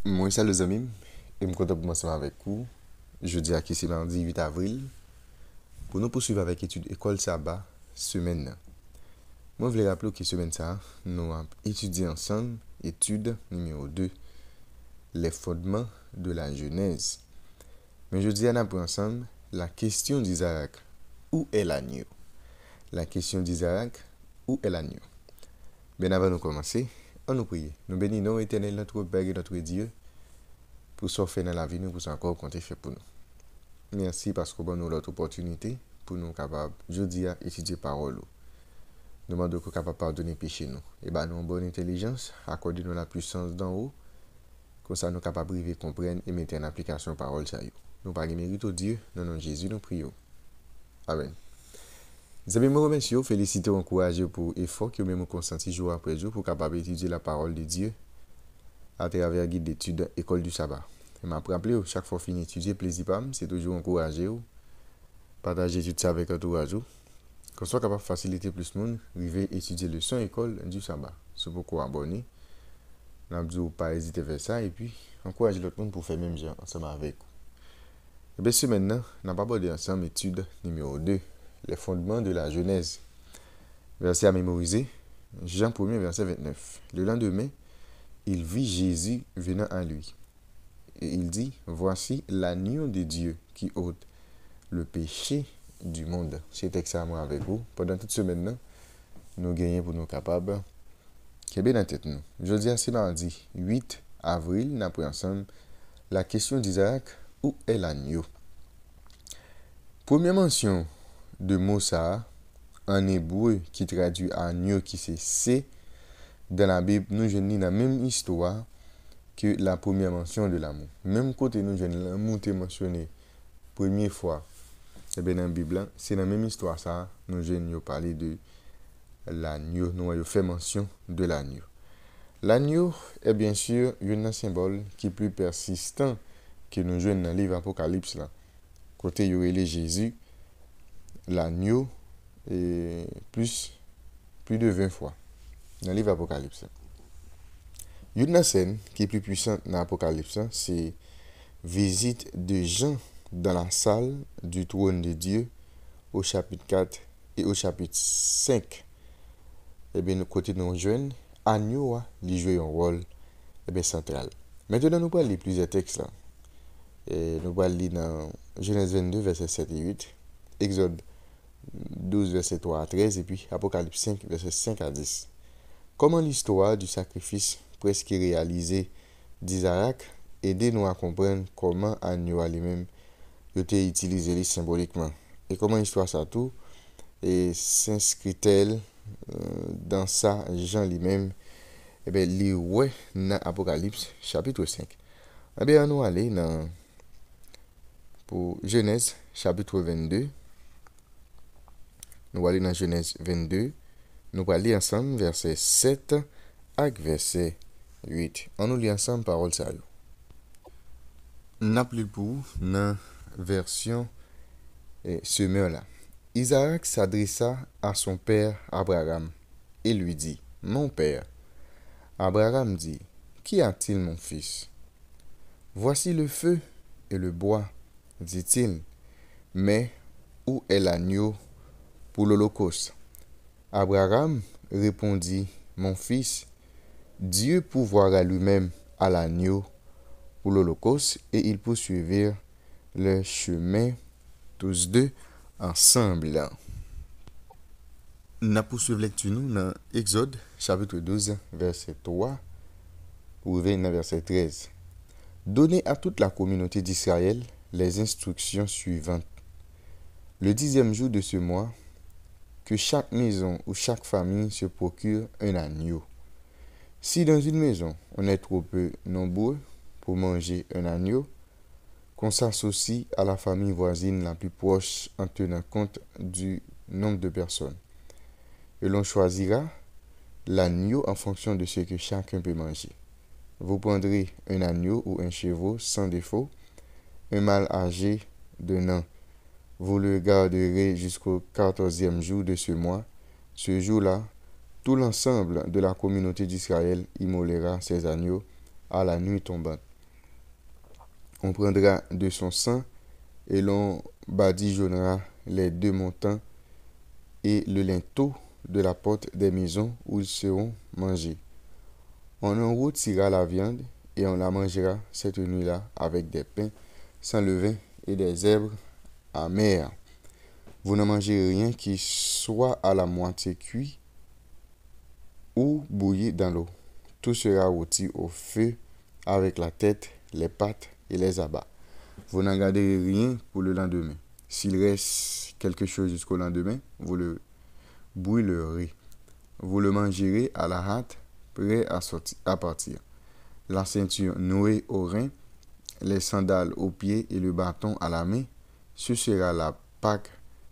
Moi, salut les amis, et je suis content pour commencer avec vous. Jeudi à qui c'est lundi 8 avril, pour nous poursuivre avec l'étude École Sabbat, semaine. Moi, je voulais rappeler que semaine ça, nous avons étudié ensemble, étude numéro 2, les fondements de la Genèse. Mais jeudi, on a pris ensemble la question d'Isaac, où est l'agneau? La question d'Isaac, où est l'agneau? Bien avant de commencer, on nous prie. Nous bénissons éternel notre Père et notre Dieu pour ce fait dans la vie, nous pour encore compter fait pour nous. Merci parce que nous avons l'autre opportunité pour nous capables, jeudi, à étudier parole. Nous demandons que nous capable pardonner péché nous. Et bien, nous avons une bonne intelligence, accorder nous la puissance d'en haut, comme ça nous capables de comprendre et mettre en application parole ça. Nous pas mérite au Dieu, non non Jésus nous prions. Amen. Vous avez me remercier, féliciter, encourager pour l'effort que vous consenti jour après jour pour capable étudier la parole de Dieu à travers le guide d'études École du Sabbat. Je m'a rappelé, chaque fois fini étudier, plaisir pas, c'est toujours encourager, partager tout ça avec entourage, qu'on soit capable de faciliter plus de monde, arriver étudier le son École du Sabbat. C'est pourquoi abonner, n'a pas hésiter à faire ça et puis encourager l'autre monde pour faire même genre ensemble avec vous. Et bien c'est maintenant, on n'a pas abordé ensemble étude numéro 2, les fondements de la Genèse. Verset à mémoriser, Jean 1er, verset 29. Le lendemain, il vit Jésus venant à lui. Et il dit, voici l'agneau de Dieu qui ôte le péché du monde. C'est texte à moi avec vous. Pendant toute semaine, nous gagnons pour nous capables. Qui est bien dans tête nous. Jeudi, c'est mardi 8 avril, nous apprenons ensemble la question d'Isaac, où est l'agneau? Première mention de Moussa en hébreu qui traduit agneau qui c'est dans la Bible, nous avons la même histoire que la première mention de l'amour. Même côté nous avons l'amour été mentionné première fois dans la Bible, c'est la même histoire ça, nous avons parlé de l'agneau, nous avons fait mention de l'agneau. L'agneau est bien sûr un symbole qui est plus persistant que nous jouons dans le livre Apocalypse là. Côté il y a Jésus, l'agneau est plus de 20 fois dans le livre Apocalypse. Une scène qui est plus puissante dans l'Apocalypse, c'est visite de Jean dans la salle du trône de Dieu au chapitre 4 et au chapitre 5. Et bien, nous côté nous jeunes, agneau, il joue un rôle central. Maintenant, nous allons lire plusieurs textes là. Et nous allons lire dans Genèse 22, verset 7 et 8, Exode 12, verset 3 à 13, et puis Apocalypse 5, verset 5 à 10. Comment l'histoire du sacrifice presque réalisé d'Isaac aide-nous à comprendre comment agneau lui-même a été utilisé symboliquement et comment l'histoire ça tout et s'inscrit-elle dans ça Jean lui-même et bien li ouais dans Apocalypse chapitre 5. Eh bien nous aller dans pour Genèse chapitre 22. Nous allons aller dans Genèse 22. Nous allons lire ensemble verset 7 avec verset 8. On nous lit ensemble parole ça. N'a plus pour dans version semeur là. Isaac s'adressa à son père Abraham et lui dit, mon père. Abraham dit, qu'y a-t-il mon fils? Voici le feu et le bois, dit-il, mais où est l'agneau pour l'holocauste? Abraham répondit, mon fils, Dieu pourvoira lui-même à l'agneau pour l'holocauste et ils poursuivirent le chemin tous deux ensemble. Nous poursuivons lecture dans Exode chapitre 12 verset 3 ou verset 13. Donnez à toute la communauté d'Israël les instructions suivantes. Le 10e jour de ce mois, que chaque maison ou chaque famille se procure un agneau. Si dans une maison, on est trop peu nombreux pour manger un agneau, qu'on s'associe à la famille voisine la plus proche en tenant compte du nombre de personnes. Et l'on choisira l'agneau en fonction de ce que chacun peut manger. Vous prendrez un agneau ou un chevreau sans défaut, un mâle âgé d'un an. Vous le garderez jusqu'au 14e jour de ce mois. Ce jour-là, tout l'ensemble de la communauté d'Israël immolera ses agneaux à la nuit tombante. On prendra de son sang et l'on badigeonnera les deux montants et le linteau de la porte des maisons où ils seront mangés. On en rôtira la viande et on la mangera cette nuit-là avec des pains sans levain et des herbes amères. Vous ne mangerez rien qui soit à la moitié cuit ou bouilli dans l'eau. Tout sera rôti au feu avec la tête, les pattes et les abats. Vous n'en garderez rien pour le lendemain. S'il reste quelque chose jusqu'au lendemain, vous le brûlerez. Vous le mangerez à la hâte, prêt à partir. La ceinture nouée au rein, les sandales aux pieds et le bâton à la main, ce sera la Pâque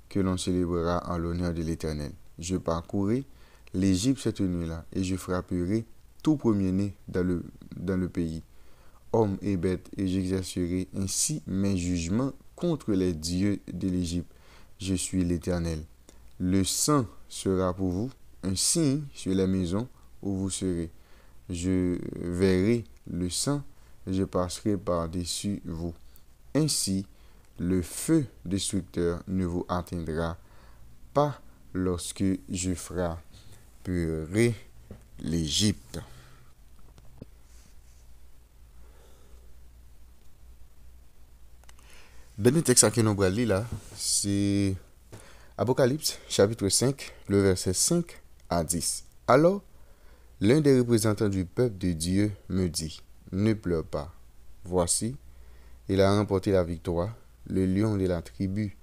que l'on célébrera en l'honneur de l'Éternel. Je parcourrai l'Égypte cette nuit-là et je frapperai tout premier-né dans le pays, hommes et bêtes, et j'exercerai ainsi mes jugements contre les dieux de l'Égypte. Je suis l'Éternel. Le sang sera pour vous un signe sur les maisons où vous serez. Je verrai le sang, je passerai par-dessus vous. Ainsi, le feu destructeur ne vous atteindra pas lorsque je frapperai l'Égypte. Dernier texte que nous allons lire là, c'est Apocalypse chapitre 5, le verset 5 à 10. Alors, l'un des représentants du peuple de Dieu me dit, ne pleure pas. Voici, il a remporté la victoire, le lion de la tribu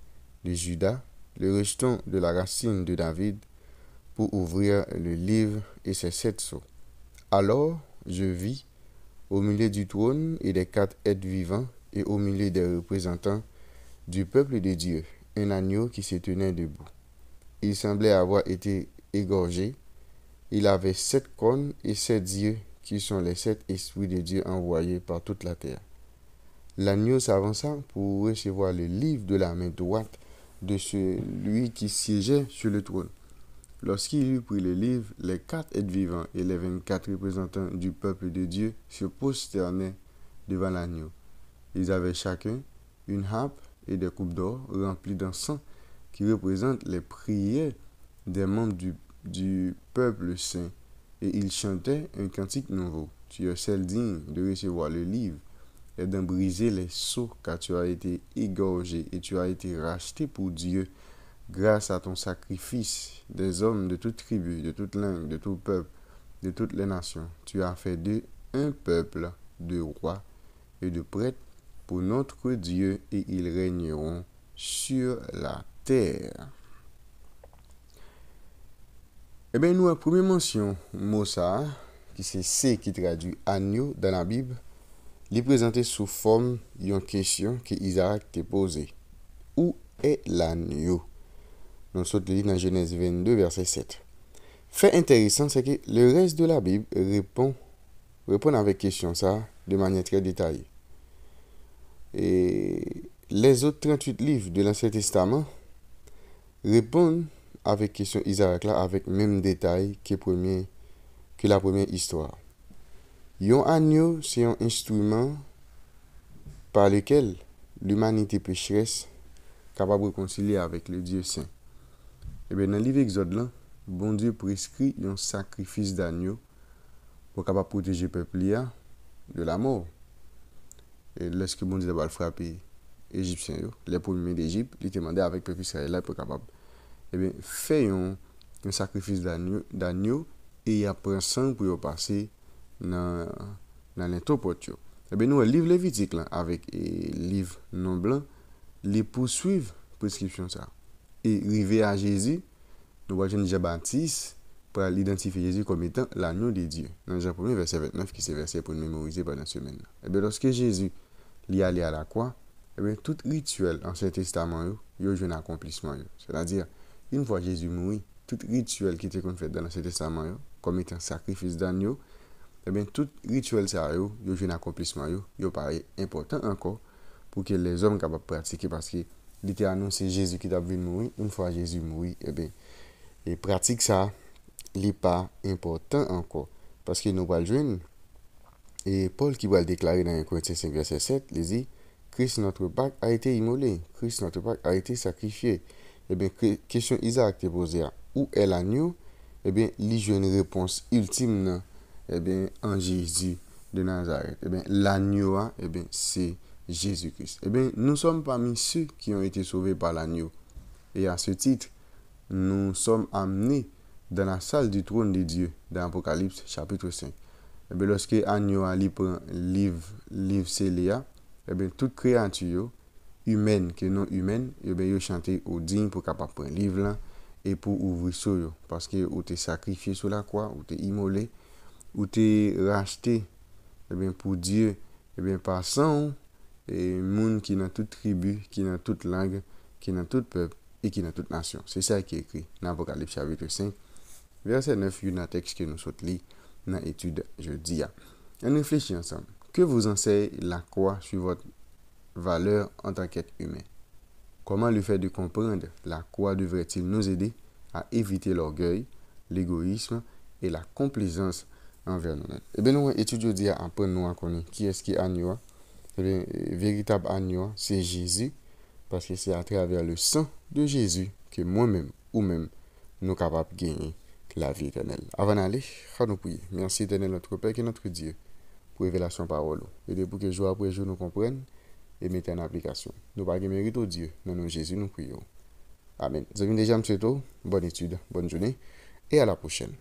de Juda, le rejeton de la racine de David, pour ouvrir le livre et ses 7 sceaux. Alors, je vis, au milieu du trône et des 4 êtres vivants, et au milieu des représentants du peuple de Dieu, un agneau qui se tenait debout. Il semblait avoir été égorgé. Il avait 7 cornes et 7 yeux, qui sont les 7 esprits de Dieu envoyés par toute la terre. L'agneau s'avança pour recevoir le livre de la main droite de celui qui siégeait sur le trône. Lorsqu'il eut pris le livre, les 4 êtres vivants et les 24 représentants du peuple de Dieu se prosternaient devant l'agneau. Ils avaient chacun une harpe et des coupes d'or remplies d'encens qui représentent les prières des membres du peuple saint. Et ils chantaient un cantique nouveau. Tu es seul digne de recevoir le livre et d'en briser les sceaux, car tu as été égorgé et tu as été racheté pour Dieu grâce à ton sacrifice. Des hommes de toute tribu, de toute langue, de tout peuple, de toutes les nations. Tu as fait d'eux un peuple de rois et de prêtres pour notre Dieu, et ils régneront sur la terre. Eh bien, nous, en première mention, Mossa, qui c'est C qui traduit agneau dans la Bible, il est présenté sous forme d'une question que Isaac t'a posée. Où est l'agneau? Nous sommes dans Genèse 22, verset 7. Fait intéressant, c'est que le reste de la Bible répond avec question ça de manière très détaillée. Et les autres 38 livres de l'Ancien Testament répondent avec question Isaac là avec même détail que la première histoire. Un agneau, c'est un instrument par lequel l'humanité pécheresse capable de réconcilier avec le Dieu saint. Et bien dans le livre Exode là, bon Dieu prescrit un sacrifice d'agneau pour capable protéger le peuple de la mort. Et lorsque bon Dieu va frapper les Égyptiens, les premiers d'Égypte, il demandait avec le peuple israélien pour capable faire un sacrifice d'agneau et après sang pour passer dans l'entrepôt. Et bien nous le livre Lévitique là avec livre non blanc, les poursuivent prescription ça. Et arrivé à Jésus, nous voyons Jean-Baptiste pour l'identifier Jésus comme étant l'agneau de Dieu. Dans Jean 1 verset 29 qui c'est verset pour mémoriser pendant la semaine. Et bien lorsque Jésus est allé à la croix, et bien tout rituel en Ancien Testament il y a un accomplissement. C'est-à-dire une fois Jésus mourit, tout rituel qui était fait dans l'Ancien Testament comme étant sacrifice d'agneau, et bien tout rituel ça il y a un accomplissement il paraît important encore pour que les hommes capables de pratiquer parce que il était annoncé Jésus qui a venu mourir. Une fois Jésus mourit, et bien et pratique ça n'est pas important encore parce que nous va le joindre et Paul qui va le déclarer dans 1 Corinthiens 5 verset 7 il dit Christ notre Pâque a été immolé. Christ notre Pâque a été sacrifié. Eh bien, question Isaac te posée, où est l'agneau? Eh bien, il y a une réponse ultime, non? Eh bien, en Jésus de Nazareth. Eh bien, l'agneau, eh bien, c'est Jésus-Christ. Eh bien, nous sommes parmi ceux qui ont été sauvés par l'agneau. Et à ce titre, nous sommes amenés dans la salle du trône de Dieu, dans Apocalypse chapitre 5. Eh bien, lorsque l'agneau a prend livre Célia, eh bien, toute créature humaine que non humaine, eh bien, ils chantent au digne pour capable prendre livre là et pour ouvrir sur parce que ou t'es sacrifié sur la croix, ou t'es immolé, ou t'es racheté, eh bien, pour Dieu, eh bien, par sang, et monde qui dans toute tribu, qui dans toute langue, qui dans tout peuple et qui dans toute nation. C'est ça qui est écrit dans Apocalypse chapitre 5, verset 9, il y a un texte que nous sommes lire dans l'étude jeudi. On réfléchit ensemble. Que vous enseigne la croix sur votre valeur en tant qu'être humain? Comment le fait de comprendre la croix devrait-il nous aider à éviter l'orgueil, l'égoïsme et la complaisance envers nous-mêmes? Eh bien, nous étudions dire après nous à connaître qui est-ce qui est agneau. Eh bien, véritable agneau, c'est Jésus, parce que c'est à travers le sang de Jésus que moi-même ou même nous sommes capables de gagner la vie éternelle. Avant d'aller, nous prions. Merci éternel notre Père et notre Dieu pour révélation parole. Et pour que jour après jour nous comprenions et mettre en application. Nous pas mérite au Dieu. Dans nom de Jésus, nous prions. Amen. Vous avez déjà, M. Bonne étude, bonne journée et à la prochaine.